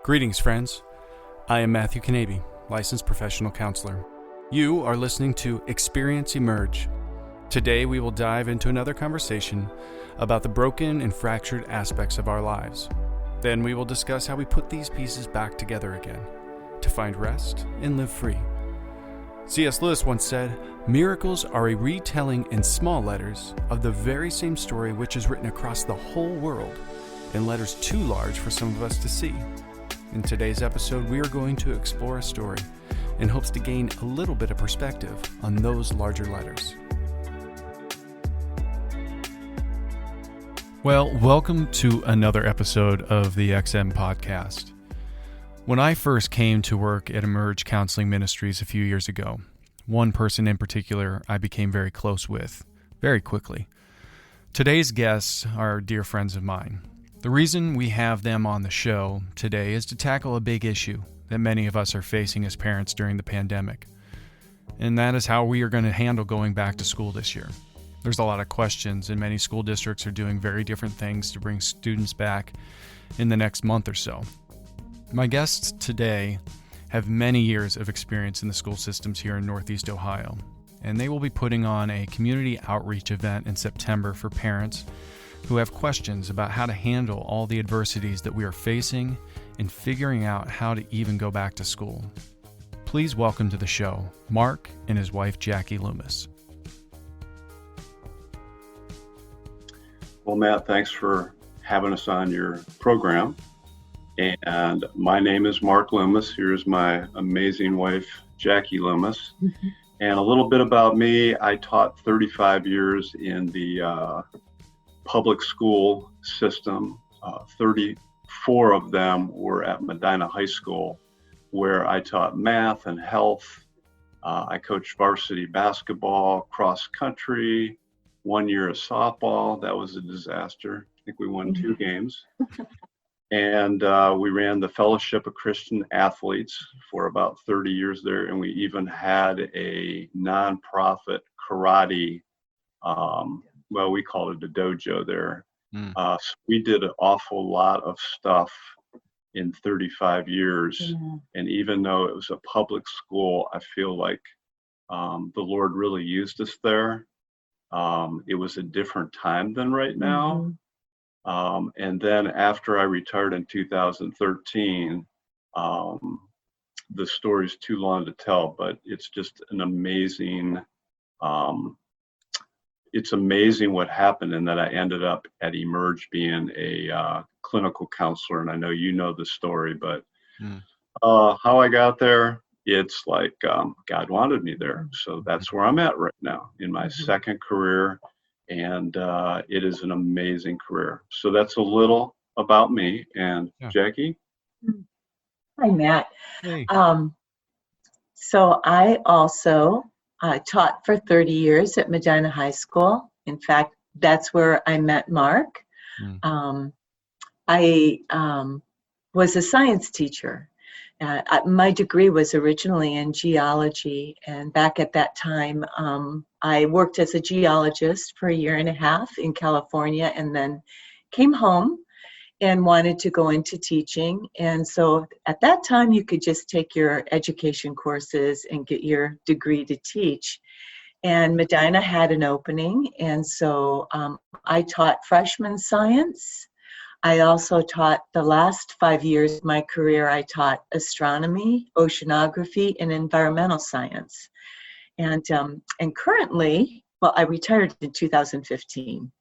Greetings, friends. I am Matthew Knabe, licensed professional counselor. You are listening to Experience Emerge. Today we will dive into another conversation about the broken and fractured aspects of our lives. Then we will discuss how we put these pieces back together again to find rest and live free. C.S. Lewis once said, "Miracles are a retelling in small letters of the very same story which is written across the whole world in letters too large for some of us to see." In today's episode, we are going to explore a story in hopes to gain a little bit of perspective on those larger letters. Well, welcome to another episode of the ExEm podcast. When I first came to work at Emerge Counseling Ministries a few years ago, one person in particular I became very close with very quickly. Today's guests are dear friends of mine. The reason we have them on the show today is to tackle a big issue that many of us are facing as parents during the pandemic. And that is how we are going to handle going back to school this year. There's a lot of questions, and many school districts are doing very different things to bring students back in the next month or so. My guests today have many years of experience in the school systems here in Northeast Ohio, and they will be putting on a community outreach event in September for parents who have questions about how to handle all the adversities that we are facing and figuring out how to even go back to school. Please welcome to the show Mark and his wife Jackie Loomis. Well, Matt, thanks for having us on your program. And my name is Mark Loomis. Here's my amazing wife, Jackie Loomis. Mm-hmm. And a little bit about me. I taught 35 years in the public school system. 34 of them were at Medina High School, where I taught math and health. I coached varsity basketball, cross country, 1 year of softball. That was a disaster. I think we won 2 games. And we ran the Fellowship of Christian Athletes for about 30 years there. And we even had a nonprofit karate, we called it a dojo there. So we did an awful lot of stuff in 35 years. Mm-hmm. And even though it was a public school, I feel like the Lord really used us there. It was a different time than right now. Mm-hmm. And then after I retired in 2013, the story's too long to tell, but it's just an amazing, it's amazing what happened, and that I ended up at Emerge being a clinical counselor. And I know you know the story, but how I got there, it's like God wanted me there. So that's where I'm at right now in my second career. And it is an amazing career. So that's a little about me. And Jackie? Hi, Matt. Hey. So I also taught for 30 years at Medina High School. In fact, that's where I met Mark. I was a science teacher. My degree was originally in geology, and back at that time, I worked as a geologist for 1.5 years in California, and then came home and wanted to go into teaching. And so at that time, you could just take your education courses and get your degree to teach. And Medina had an opening, and so I taught freshman science. I also taught the last 5 years of my career, I taught astronomy, oceanography, and environmental science. And currently, I retired in 2015.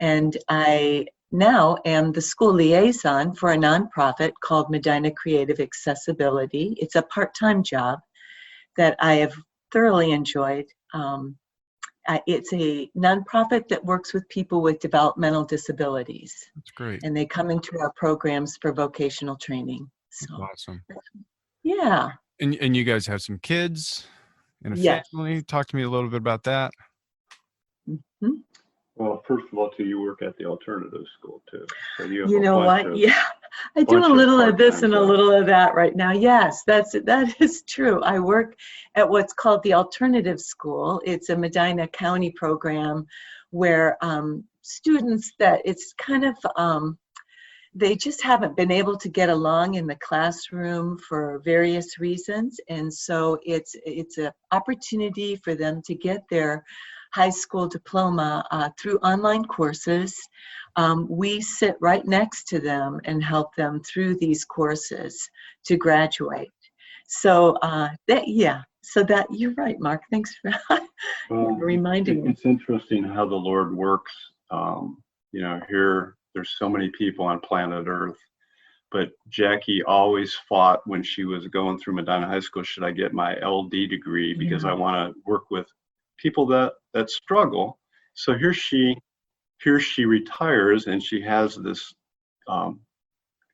And I now am the school liaison for a nonprofit called Medina Creative Accessibility. It's a part-time job that I have thoroughly enjoyed. It's a nonprofit that works with people with developmental disabilities. That's great. And they come into our programs for vocational training. So, that's awesome. Yeah. And you guys have some kids and a family. Talk to me a little bit about that. Mm-hmm. Well, first of all, you work at the alternative school too. So you know what? I do a little of this and a little of that right now. Yes, that is true. I work at what's called the alternative school. It's a Medina County program where students that it's kind of they just haven't been able to get along in the classroom for various reasons. And so it's an opportunity for them to get their high school diploma through online courses. We sit right next to them and help them through these courses to graduate. So so that you're right, Mark. Thanks for reminding me. It's interesting how the Lord works. Here there's so many people on planet Earth, but Jackie always fought when she was going through Medina High School. Should I get my LD degree because I want to work with people that struggle? So here she retires, and she has this.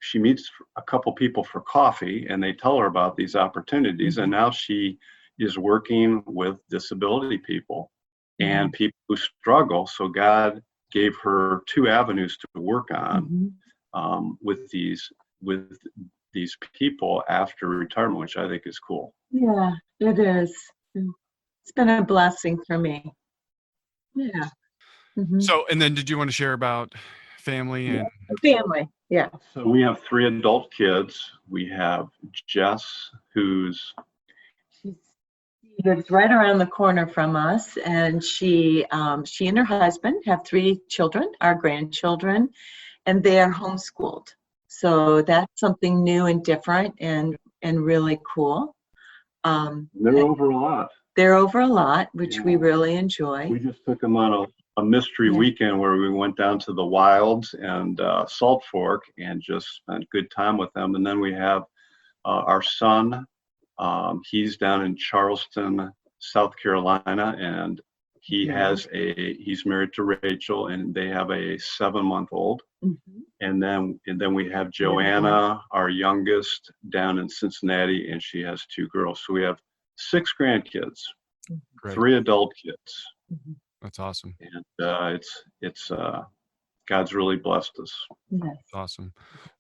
She meets a couple people for coffee, and they tell her about these opportunities, and now she is working with disability people and people who struggle. So God gave her two avenues to work on with these people after retirement, which I think is cool. Yeah, it is. It's been a blessing for me. Yeah. So, and then did you want to share about family and family? Yeah. So we have 3 adult kids. We have Jess, she lives right around the corner from us, and she and her husband have 3 children, our grandchildren, and they are homeschooled. So that's something new and different and really cool. They're over a lot. They're over a lot, which we really enjoy. We just took them on a mystery weekend where we went down to the wilds and Salt Fork and just spent good time with them. And then we have our son. He's down in Charleston, South Carolina, and he's married to Rachel, and they have a 7-month-old. And then we have Joanna, our youngest, down in Cincinnati, and she has 2 girls. So we have 6 grandkids, 3 adult kids. That's awesome. And it's God's really blessed us. Yes. Awesome.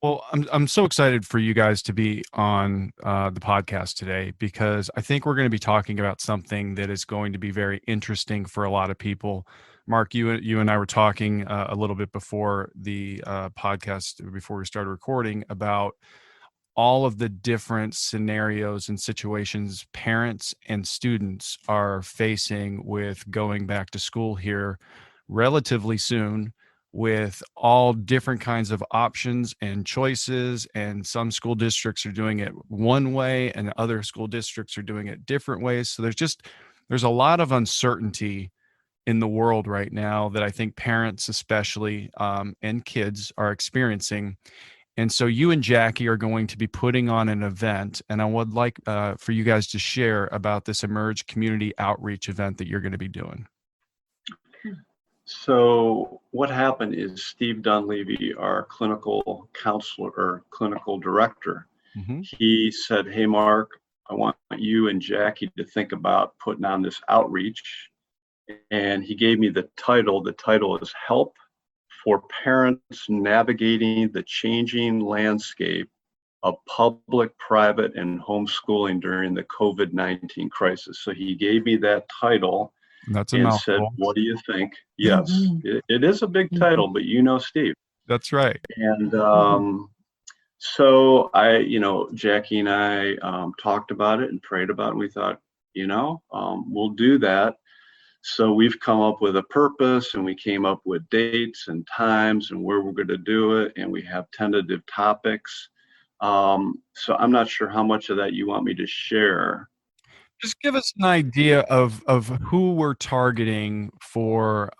Well, I'm so excited for you guys to be on the podcast today, because I think we're going to be talking about something that is going to be very interesting for a lot of people. Mark, you and I were talking a little bit before the podcast, before we started recording, about all of the different scenarios and situations parents and students are facing with going back to school here relatively soon, with all different kinds of options and choices. And some school districts are doing it one way and other school districts are doing it different ways. So there's a lot of uncertainty in the world right now that I think parents especially and kids are experiencing. And so you and Jackie are going to be putting on an event, and I would like for you guys to share about this Emerge Community Outreach event that you're going to be doing. So what happened is Steve Dunleavy, our clinical counselor or clinical director, he said, "Hey, Mark, I want you and Jackie to think about putting on this outreach." And he gave me the title. The title is Help for Parents Navigating the Changing Landscape of Public, Private, and Homeschooling During the COVID-19 Crisis. So he gave me that title. That's a and mouthful. Said, "What do you think?" Yes, it is a big title, but you know Steve. That's right. And so Jackie and I talked about it and prayed about it, and we thought, we'll do that. So we've come up with a purpose, and we came up with dates and times and where we're going to do it, and we have tentative topics. So I'm not sure how much of that you want me to share. Just give us an idea of who we're targeting for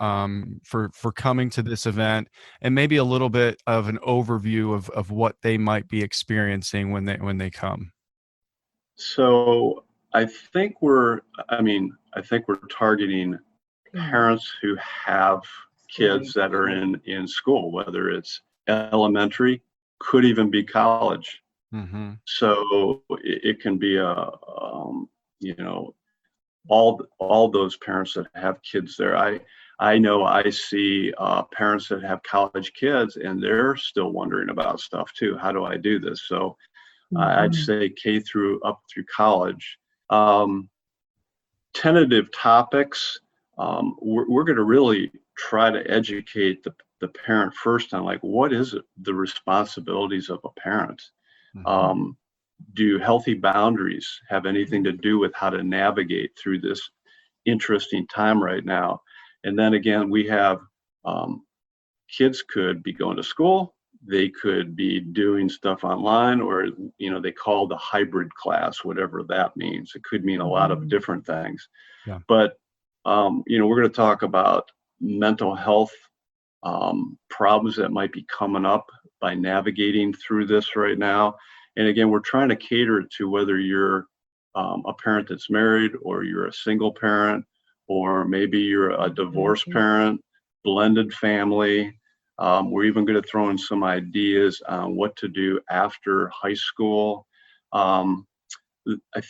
coming to this event, and maybe a little bit of an overview of what they might be experiencing when they come. So I think we're targeting parents who have kids that are in school, whether it's elementary, could even be college. So it can be all those parents that have kids there. I know I see parents that have college kids, and they're still wondering about stuff too. How do I do this? So I'd say K through up through college. Tentative topics. We're going to really try to educate the the parent first on like, what is it, the responsibilities of a parent? Do healthy boundaries have anything to do with how to navigate through this interesting time right now? And then again, we have kids could be going to school, they could be doing stuff online, or they call the hybrid class, whatever that means. It could mean a lot of different things. Yeah. But we're going to talk about mental health problems that might be coming up by navigating through this right now. And again, we're trying to cater to whether you're a parent that's married, or you're a single parent, or maybe you're a divorced parent, blended family. We're even going to throw in some ideas on what to do after high school. I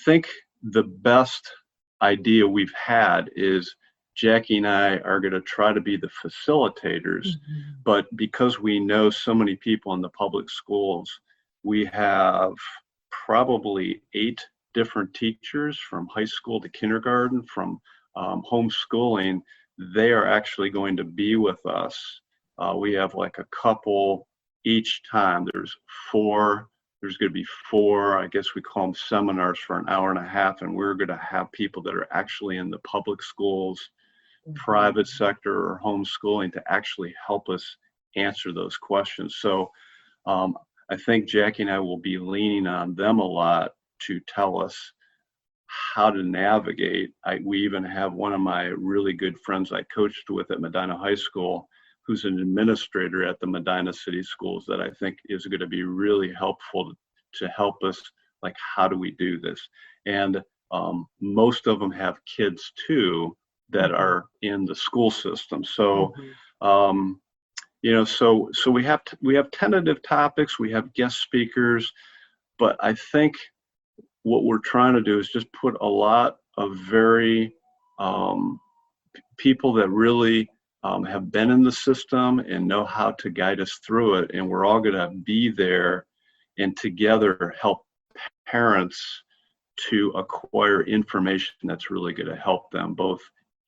think the best idea we've had is Jackie and I are going to try to be the facilitators, but because we know so many people in the public schools, we have probably 8 different teachers from high school to kindergarten, from homeschooling. They are actually going to be with us. We have like a couple each time. There's going to be 4, I guess we call them seminars, for an hour and a half, and we're going to have people that are actually in the public schools, private sector, or homeschooling to actually help us answer those questions. So I think Jackie and I will be leaning on them a lot to tell us how to navigate. We even have one of my really good friends I coached with at Medina High School, who's an administrator at the Medina City Schools, that I think is going to be really helpful to help us, like, how do we do this? And most of them have kids too that are in the school system. So so we have tentative topics, we have guest speakers, but I think what we're trying to do is just put a lot of very people that really have been in the system and know how to guide us through it, and we're all going to be there and together help parents to acquire information that's really going to help them both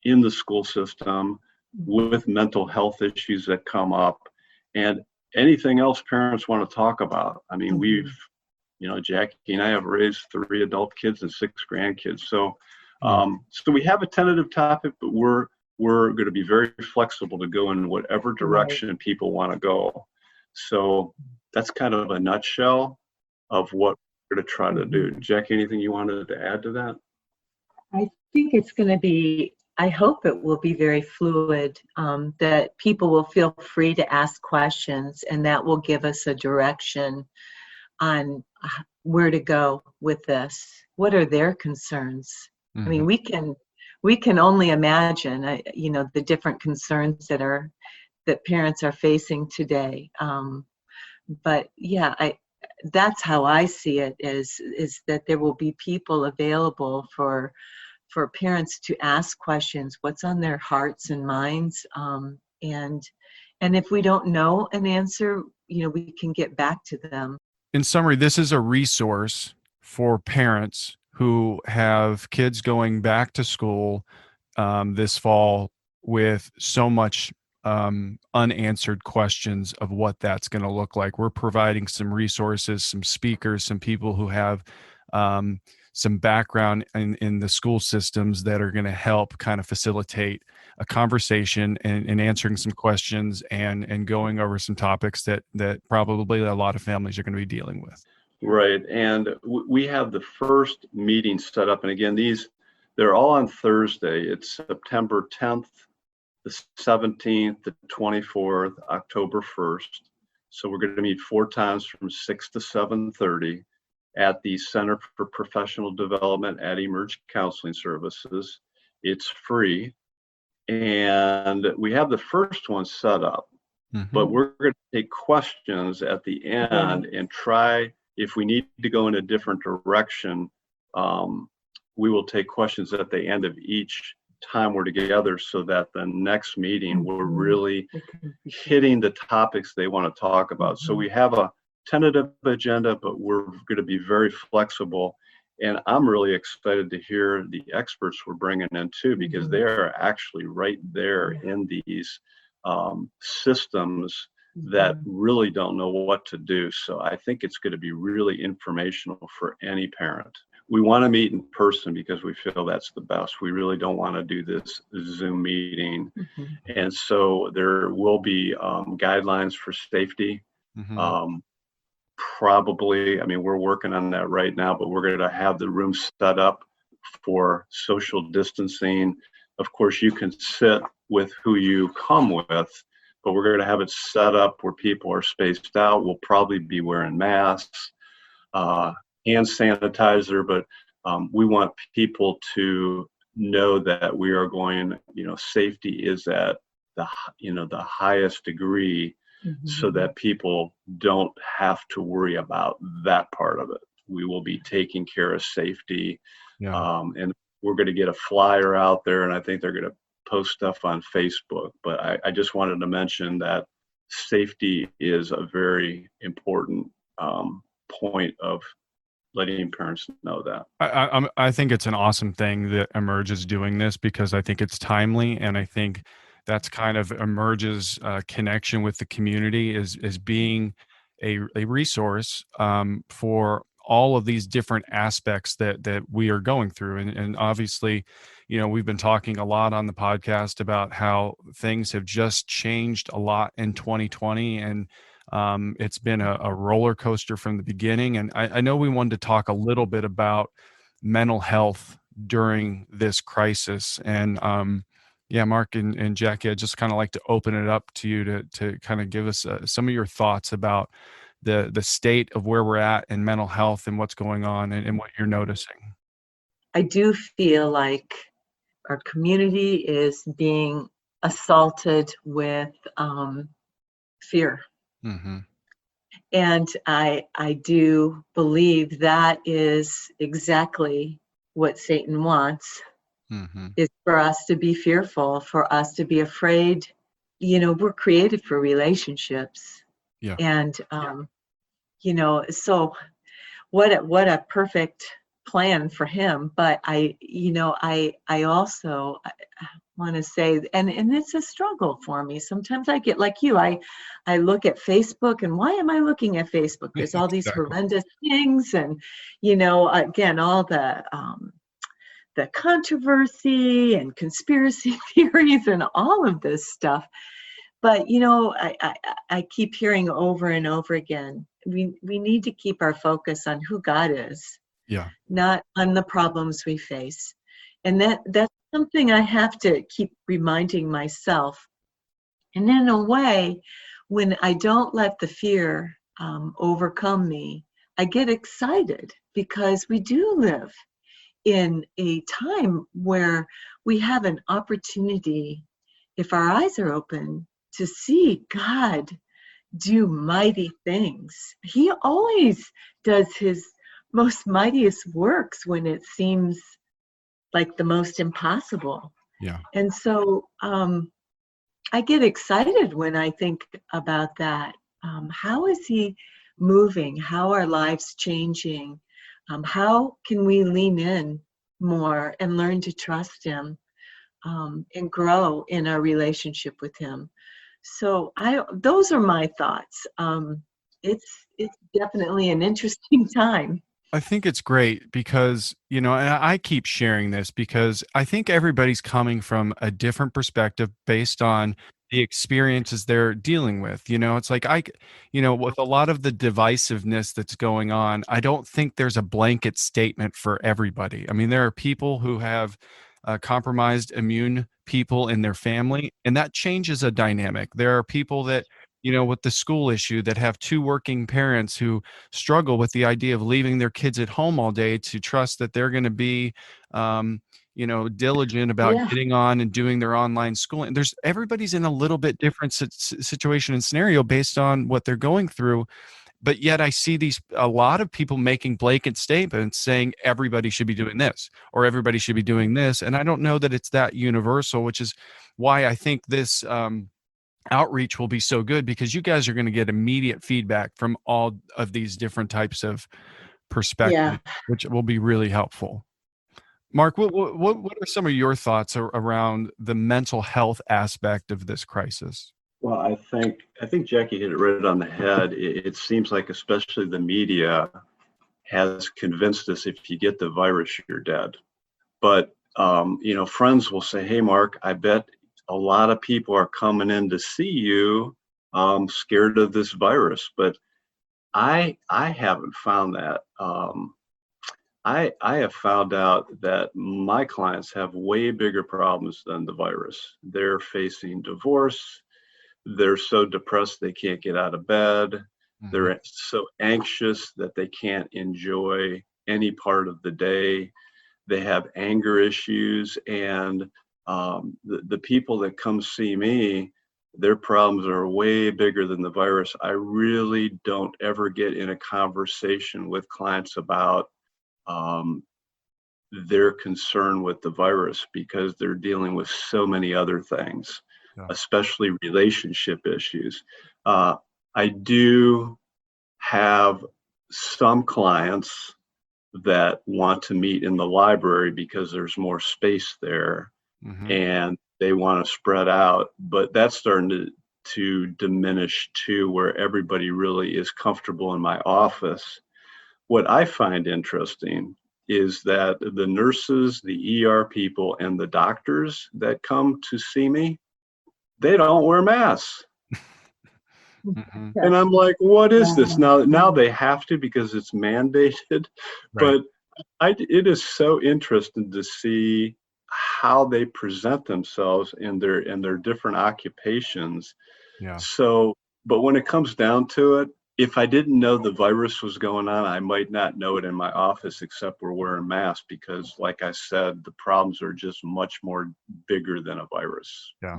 in the school system, with mental health issues that come up, and anything else parents want to talk about. I mean, Jackie and I have raised 3 adult kids and 6 grandkids. So we have a tentative topic, but we're going to be very flexible to go in whatever direction people want to go. So that's kind of a nutshell of what we're going to try to do. Jackie, anything you wanted to add to that? I think it's going to be, I hope it will be very fluid, that people will feel free to ask questions, and that will give us a direction on where to go with this. What are their concerns? I mean, we can only imagine, the different concerns that parents are facing today. But yeah, that's how I see it, is that there will be people available for parents to ask questions, what's on their hearts and minds, and if we don't know an answer, we can get back to them. In summary, this is a resource for parents who have kids going back to school this fall with so much unanswered questions of what that's going to look like. We're providing some resources, some speakers, some people who have some background in the school systems that are going to help kind of facilitate a conversation and answering some questions and going over some topics that probably a lot of families are going to be dealing with. Right. And we have the first meeting set up. And again, they're all on Thursday. It's September 10th, the 17th, the 24th, October 1st. So we're going to meet 4 times from 6 to 7:30 at the Center for Professional Development at Emerge Counseling Services. It's free. And we have the first one set up, but we're going to take questions at the end and try, if we need to go in a different direction, we will take questions at the end of each time we're together, so that the next meeting we're really hitting the topics they want to talk about. So we have a tentative agenda, but we're going to be very flexible. And I'm really excited to hear the experts we're bringing in too, because they are actually right there in these systems that really don't know what to do. So I think it's going to be really informational for any parent. We want to meet in person because we feel that's the best. We really don't want to do this Zoom meeting. And so there will be guidelines for safety. Probably, I mean, we're working on that right now, but we're going to have the room set up for social distancing. Of course, you can sit with who you come with, but we're going to have it set up where people are spaced out. We'll probably be wearing masks, hand sanitizer, but we want people to know that we are going, safety is at the highest degree, so that people don't have to worry about that part of it. We will be taking care of safety. And we're going to get a flyer out there, and I think they're going to post stuff on Facebook. But I just wanted to mention that safety is a very important point of letting parents know that. I think it's an awesome thing that Emerge is doing this, because I think it's timely, and I think that's kind of Emerge's connection with the community is being a resource for all of these different aspects that we are going through. And obviously, we've been talking a lot on the podcast about how things have just changed a lot in 2020, and it's been a roller coaster from the beginning. And I know we wanted to talk a little bit about mental health during this crisis. And Mark and Jackie, I'd just kind of like to open it up to you to kind of give us some of your thoughts about the state of where we're at in mental health and what's going on and what you're noticing. I do feel like our community is being assaulted with fear. And I do believe that is exactly what Satan wants, is for us to be fearful, for us to be afraid. We're created for relationships. And, so what a perfect plan for him. But I also want to say, and it's a struggle for me. Sometimes I get like you, I look at Facebook, and why am I looking at Facebook? There's all these horrendous things, and, again, all the controversy and conspiracy theories and all of this stuff. But, I keep hearing over and over again, we need to keep our focus on who God is, not on the problems we face. And that's something I have to keep reminding myself. And in a way, when I don't let the fear overcome me, I get excited, because we do live in a time where we have an opportunity, if our eyes are open, to see God do mighty things. He always does his most mightiest works when it seems like the most impossible. And so I get excited when I think about that. How is he moving? How are lives changing? How can we lean in more and learn to trust him and grow in our relationship with him? So those are my thoughts. It's definitely an interesting time. I think it's great because, and I keep sharing this because I think everybody's coming from a different perspective based on the experiences they're dealing with. It's like with a lot of the divisiveness that's going on, I don't think there's a blanket statement for everybody. I mean, there are people who have compromised immune people in their family, and that changes a dynamic. There are people that, with the school issue, that have two working parents who struggle with the idea of leaving their kids at home all day to trust that they're going to be, diligent about getting on and doing their online schooling. Everybody's in a little bit different situation and scenario based on what they're going through. But yet I see a lot of people making blanket statements saying everybody should be doing this or everybody should be doing this. And I don't know that it's that universal, which is why I think this outreach will be so good, because you guys are going to get immediate feedback from all of these different types of perspectives, which will be really helpful. Mark, what are some of your thoughts around the mental health aspect of this crisis? Well, I think Jackie hit it right on the head. It seems like especially the media has convinced us if you get the virus, you're dead. But friends will say, "Hey, Mark, I bet a lot of people are coming in to see you, scared of this virus." But I haven't found that. I have found out that my clients have way bigger problems than the virus. They're facing divorce. They're so depressed they can't get out of bed. Mhm. They're so anxious that they can't enjoy any part of the day. They have anger issues, and the people that come see me, their problems are way bigger than the virus. I really don't ever get in a conversation with clients about um, their concern with the virus because they're dealing with so many other things, Yeah. especially relationship issues. Uh, I do have some clients that want to meet in the library because there's more space there Mhm. and they want to spread out, but that's starting to diminish too, where everybody really is comfortable in my office. What I find interesting is that the nurses, the ER people, and the doctors that come to see me, they don't wear masks. Mhm. And Yes. I'm like, what is this? Yeah. Now they have to because it's mandated. Right. But it is so interesting to see how they present themselves in their different occupations. Yeah. So, but when it comes down to it, if I didn't know the virus was going on, I might not know it in my office, except we're wearing masks because, like I said, the problems are just much more bigger than a virus. Yeah.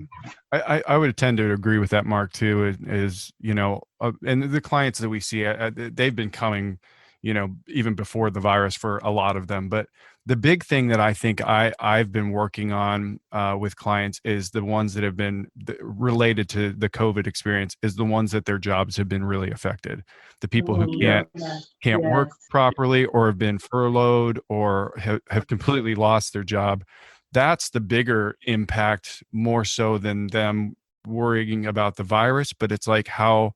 I would tend to agree with that, Mark, too. And the clients that we see, they've been coming, even before the virus for a lot of them. But the big thing that I think I've been working on with clients is the ones that have been related to the COVID experience, is the ones that their jobs have been really affected. The people who Mm, Yes. yes. can't work Yes. properly or have been furloughed or have completely lost their job. That's the bigger impact, more so than them worrying about the virus. But it's like, how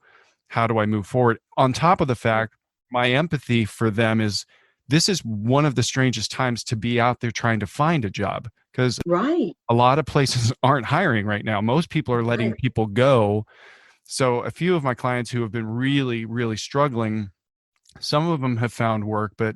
do I move forward? On top of the fact, my empathy for them is, this is one of the strangest times to be out there trying to find a job, because Right. a lot of places aren't hiring right now. Most people are letting Right. people go. So a few of my clients who have been really, really struggling, some of them have found work, but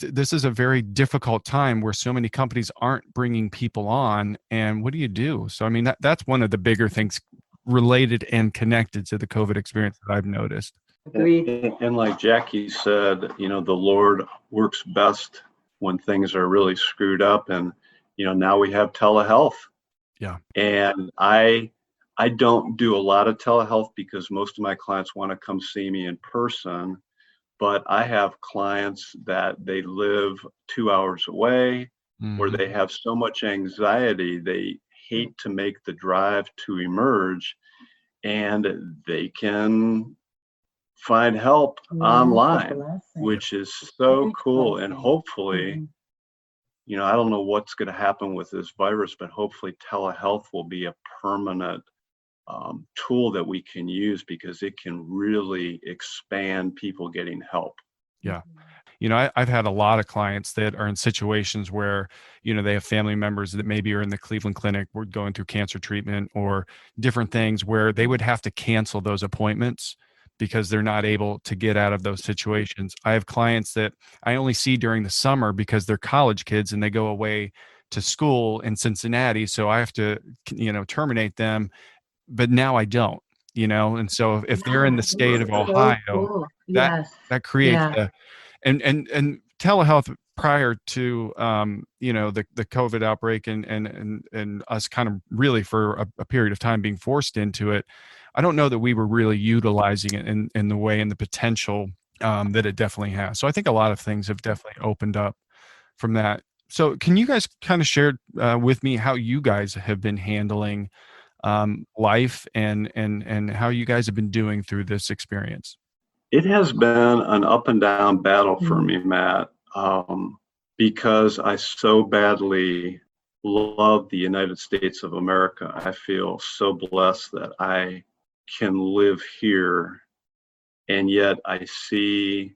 this is a very difficult time where so many companies aren't bringing people on. And what do you do? So, I mean, that's one of the bigger things related and connected to the COVID experience that I've noticed. Agreed. And like Jackie said, the Lord works best when things are really screwed up. And, now we have telehealth. Yeah. And I don't do a lot of telehealth because most of my clients want to come see me in person. But I have clients that they live 2 hours away, where Hmm. they have so much anxiety, they hate to make the drive to emerge, and they can find help Yes, a online, blessing. which is so Huge cool. And blessing. hopefully, Mhm. I don't know what's going to happen with this virus, but hopefully telehealth will be a permanent tool that we can use because it can really expand people getting help. Yeah. I've had a lot of clients that are in situations where, they have family members that maybe are in the Cleveland Clinic, were going through cancer treatment or different things where they would have to cancel those appointments because they're not able to get out of those situations. I have clients that I only see during the summer because they're college kids and they go away to school in Cincinnati. So I have to, terminate them, but now I don't, and so if they're in Yeah, the this state of is so Ohio, cool. that Yes. that creates Yeah. a and telehealth prior to the COVID outbreak and us kind of really for a period of time being forced into it. I don't know that we were really utilizing it in the way and the potential that it definitely has. So I think a lot of things have definitely opened up from that. So can you guys kind of share with me how you guys have been handling life and how you guys have been doing through this experience? It has been an up and down battle for Mm. me, Matt, because I so badly love the United States of America. I feel so blessed that I can live here, and yet I see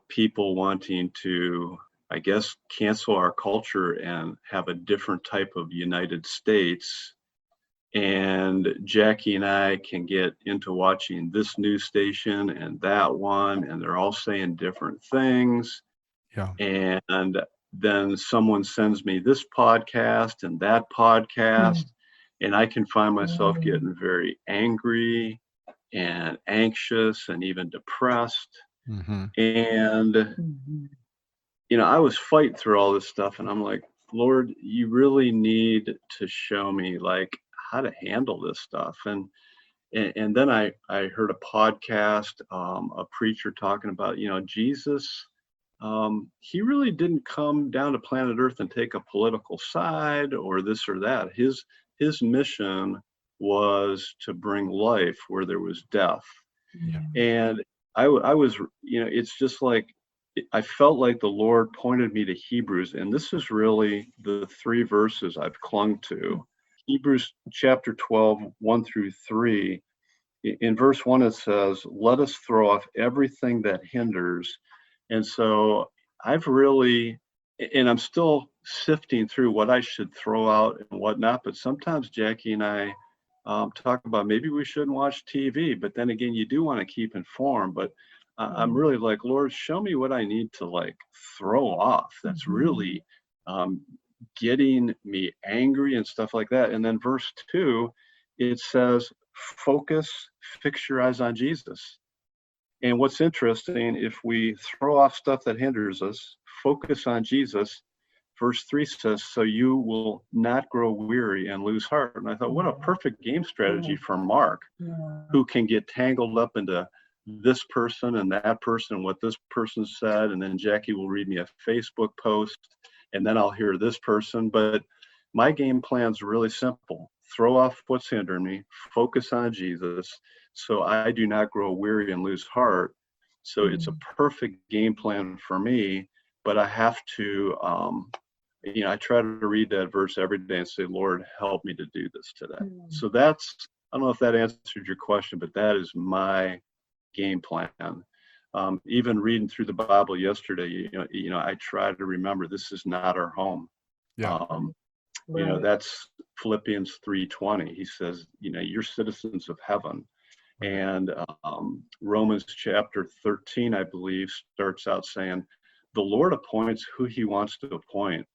people wanting to, I guess, cancel our culture and have a different type of United States. And Jackie and I can get into watching this news station and that one, and they're all saying different things. Yeah. And then someone sends me this podcast and that podcast, and I can find myself getting very angry and anxious and even depressed. Mm-hmm. And I was fighting through all this stuff, and I'm like, Lord, you really need to show me like how to handle this stuff. And then I heard a podcast, a preacher talking about, Jesus, he really didn't come down to planet Earth and take a political side or this or that. His mission was to bring life where there was death. Yeah. And I was, it's just like, I felt like the Lord pointed me to Hebrews, and this is really the 3 verses I've clung to. Hebrews chapter 12, 1-3. In verse 1, it says, let us throw off everything that hinders. And so I've really, and I'm still sifting through what I should throw out and whatnot, but sometimes Jackie and I talk about maybe we shouldn't watch TV, but then again, you do want to keep informed. But I'm really like, Lord, show me what I need to like throw off that's really getting me angry and stuff like that. And then verse 2, it says, fix your eyes on Jesus. And what's interesting, if we throw off stuff that hinders us, focus on Jesus, verse 3 says, so you will not grow weary and lose heart. And I thought, what a perfect game strategy for Mark, who can get tangled up into this person and that person, what this person said, and then Jackie will read me a Facebook post, and then I'll hear this person. But my game plan's really simple. Throw off what's hindering me, focus on Jesus, so I do not grow weary and lose heart. So it's a perfect game plan for me, but I have to, I try to read that verse every day and say, Lord, help me to do this today. So that's, I don't know if that answered your question, but that is my game plan. Even reading through the Bible yesterday, I try to remember this is not our home. Yeah. That's Philippians 3:20. He says, you're citizens of heaven. And Romans chapter 13, I believe, starts out saying, the Lord appoints who he wants to appoint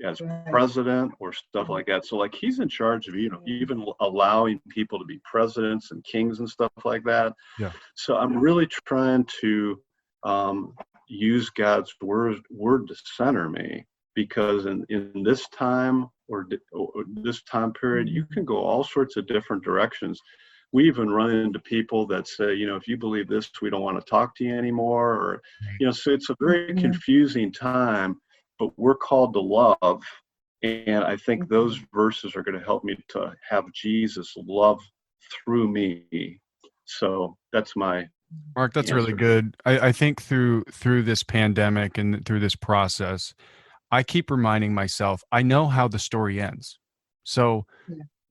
as president or stuff like that. So like he's in charge of, even allowing people to be presidents and kings and stuff like that. Yeah. So I'm really trying to use God's word to center me, because in this time or this time period, you can go all sorts of different directions. We even run into people that say, if you believe this, we don't want to talk to you anymore. Or, so it's a very confusing time, but we're called to love. And I think those verses are going to help me to have Jesus love through me. So that's my Mark, that's answer. really good. I think through this pandemic and through this process, I keep reminding myself, I know how the story ends. So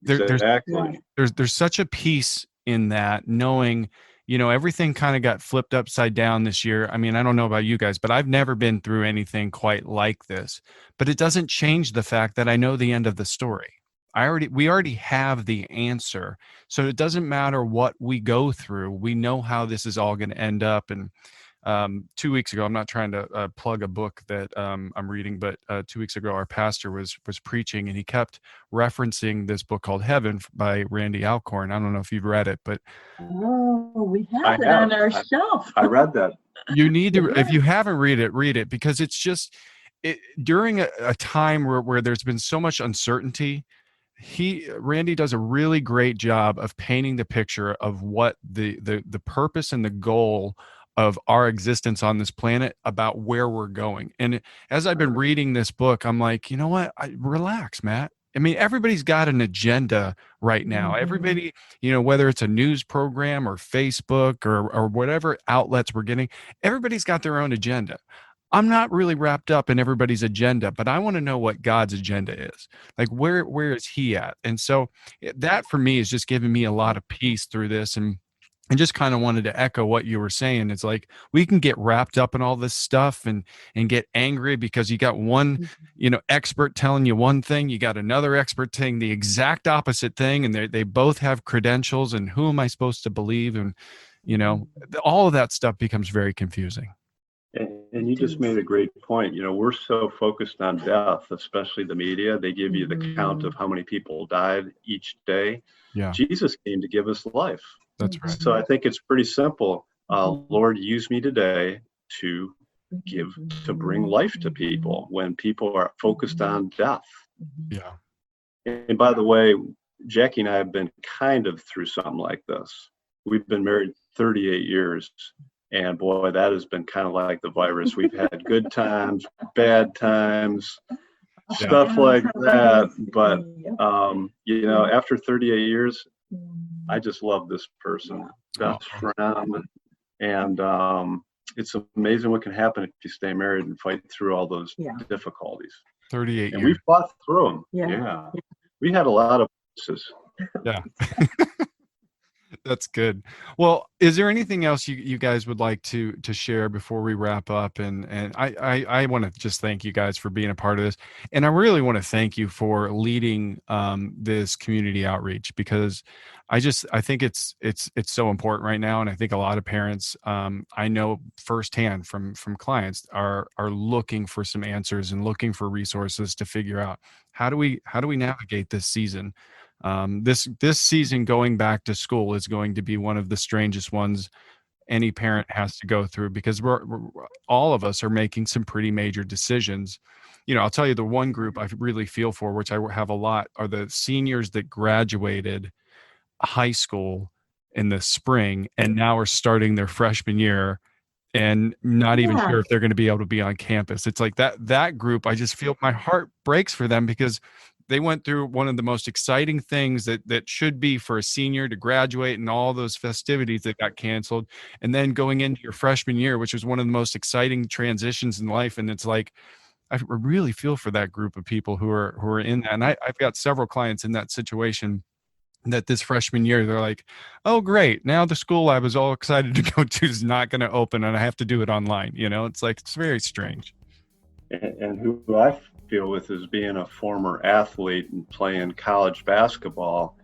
Exactly. there's such a peace in that, knowing, everything kind of got flipped upside down this year. I mean, I don't know about you guys, but I've never been through anything quite like this. But it doesn't change the fact that I know the end of the story. We already have the answer. So it doesn't matter what we go through. We know how this is all going to end up. And 2 weeks ago, I'm not trying to plug a book that I'm reading, but 2 weeks ago, our pastor was preaching, and he kept referencing this book called Heaven by Randy Alcorn. I don't know if you've read it, but we have it on our shelf. I read that. You need to, if you haven't read it, because it's just during a time where there's been so much uncertainty. Randy does a really great job of painting the picture of what the purpose and the goal of our existence on this planet, about where we're going. And as I've been reading this book, I'm like, you know what? Relax, Matt. I mean, everybody's got an agenda right now. Everybody, whether it's a news program or Facebook or whatever outlets we're getting, everybody's got their own agenda. I'm not really wrapped up in everybody's agenda, but I want to know what God's agenda is. Like, where is he at? And so that for me is just giving me a lot of peace through this. And just kind of wanted to echo what you were saying. It's like we can get wrapped up in all this stuff and get angry because you got one, expert telling you one thing, you got another expert saying the exact opposite thing, and they both have credentials, and who am I supposed to believe? And all of that stuff becomes very confusing. And you just made a great point. We're so focused on death, especially the media. They give you the count of how many people died each day. Yeah. Jesus came to give us life. That's right. So I think it's pretty simple. Lord, use me today to bring life to people when people are focused on death. Yeah. And by the way, Jackie and I have been kind of through something like this. We've been married 38 years. And boy, that has been kind of like the virus. We've had good times, bad times, stuff like that. But, after 38 years, I just love this person, best friend. And it's amazing what can happen if you stay married and fight through all those difficulties. 38 and years. We fought through them. Yeah. We had a lot of places. Yeah. That's good. Well, is there anything else you guys would like to share before we wrap up? And I want to just thank you guys for being a part of this. And I really want to thank you for leading this community outreach, because I think it's so important right now. And I think a lot of parents, I know firsthand from clients, are looking for some answers and looking for resources to figure out how do we navigate this season. This season going back to school is going to be one of the strangest ones any parent has to go through, because we're all of us are making some pretty major decisions. I'll tell you, the one group I really feel for, which I have a lot, are the seniors that graduated high school in the spring and now are starting their freshman year and not even sure if they're going to be able to be on campus. It's like that group, I just feel my heart breaks for them, because they went through one of the most exciting things that should be for a senior to graduate, and all those festivities that got canceled. And then going into your freshman year, which was one of the most exciting transitions in life. And it's like, I really feel for that group of people who are in that. And I've got several clients in that situation, that this freshman year, they're like, oh, great. Now the school I was all excited to go to is not going to open, and I have to do it online. It's like, it's very strange. And who I feel with is being a former athlete and playing college basketball.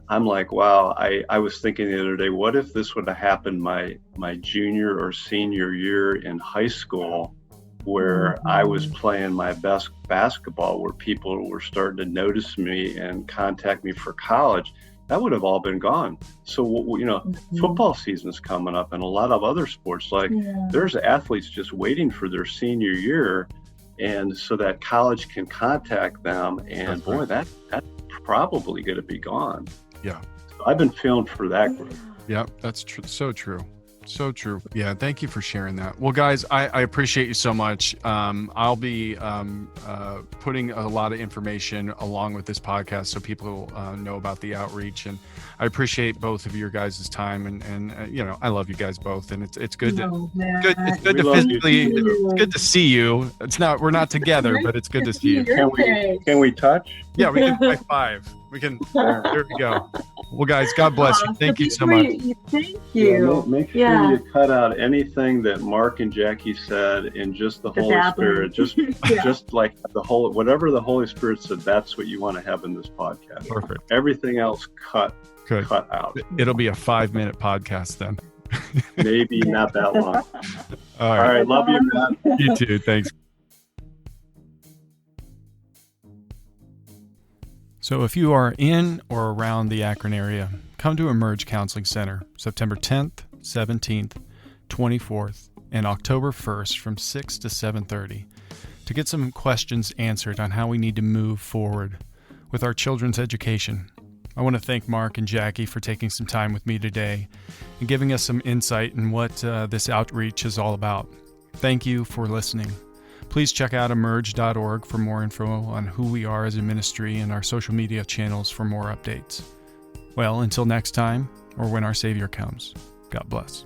I'm like, wow, I was thinking the other day, what if this would have happened my junior or senior year in high school, where I was playing my best basketball, where people were starting to notice me and contact me for college? That would have all been gone. So, football season's coming up, and a lot of other sports, there's athletes just waiting for their senior year, and so that college can contact them, and boy, that's probably going to be gone. Yeah. So I've been feeling for that group. Yeah, that's true. So true. So true. Yeah. Thank you for sharing that. Well, guys, I appreciate you so much. I'll be putting a lot of information along with this podcast so people know about the outreach. And I appreciate both of your guys' time. And I love you guys both. And it's good it's good to see you. We're not together, but it's good to see you. Can we touch? Yeah, we can high five. We can. There we go. Well, guys, God bless you. Thank you so much. Thank you. Make sure you cut out anything that Mark and Jackie said, and just the Holy Spirit. Just like whatever the Holy Spirit said, that's what you want to have in this podcast. Perfect. Everything else cut out. It'll be a 5-minute podcast then. Maybe not that long. All right. Love you, man. You too. Thanks. So if you are in or around the Akron area, come to Emerge Counseling Center September 10th, 17th, 24th, and October 1st from 6 to 7:30 to get some questions answered on how we need to move forward with our children's education. I want to thank Mark and Jackie for taking some time with me today and giving us some insight in what this outreach is all about. Thank you for listening. Please check out emerge.org for more info on who we are as a ministry, and our social media channels for more updates. Well, until next time, or when our Savior comes, God bless.